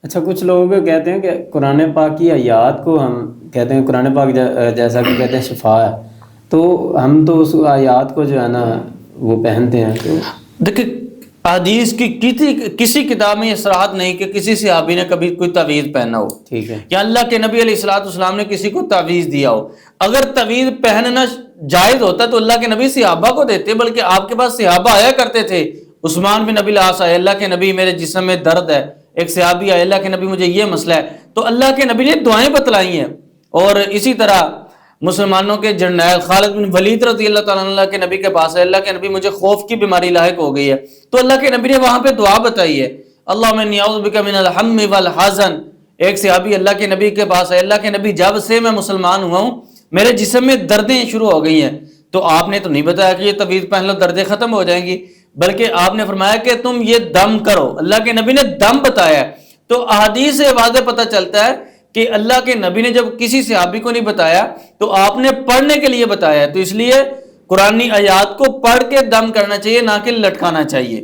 اچھا، کچھ لوگ کہتے ہیں کہ قرآن پاک کی آیات کو ہم کہتے ہیں قرآن پاک جیسا کہ کہتے ہیں شفا ہے، تو ہم تو اس آیات کو جو ہے نا وہ پہنتے ہیں، تو دیکھیں حدیث کی کسی کتاب میں یہ صراحت نہیں کہ کسی صحابی نے کبھی کوئی تعویذ پہنا ہو ٹھیک ہے. یا اللہ کے نبی علیہ الصلوۃ والسلام نے کسی کو تعویذ دیا ہو۔ اگر تعویذ پہننا جائز ہوتا تو اللہ کے نبی صحابہ کو دیتے، بلکہ آپ کے پاس صحابہ آیا کرتے تھے۔ عثمان بن نبی العاص آئے، اللہ کے نبی میرے جسم میں درد ہے۔ ایک صحابی آئے، اللہ کے نبی مجھے یہ مسئلہ ہے، تو اللہ کے نبی نے دعائیں بتلائی ہیں۔ اور اسی طرح مسلمانوں کے جرنیل خالد بن ولید رضی اللہ تعالیٰ عنہ کے نبی کے پاس ہے، اللہ کے نبی مجھے خوف کی بیماری لاحق ہو گئی ہے، تو اللہ کے نبی نے وہاں پہ دعا بتائی ہے، اللہم انی اعوذ بک من الہم والحزن۔ ایک صحابی اللہ کے نبی کے پاس ہے، اللہ کے نبی جب سے میں مسلمان ہوا ہوں میرے جسم میں دردیں شروع ہو گئی ہیں، تو آپ نے تو نہیں بتایا کہ یہ تعویذ پہن لو دردیں ختم ہو جائیں گی، بلکہ آپ نے فرمایا کہ تم یہ دم کرو۔ اللہ کے نبی نے دم بتایا ہے۔ تو احادیث سے واضح پتہ چلتا ہے کہ اللہ کے نبی نے جب کسی صحابی کو نہیں بتایا تو آپ نے پڑھنے کے لیے بتایا ہے، تو اس لیے قرآنی آیات کو پڑھ کے دم کرنا چاہیے، نہ کہ لٹکانا چاہیے۔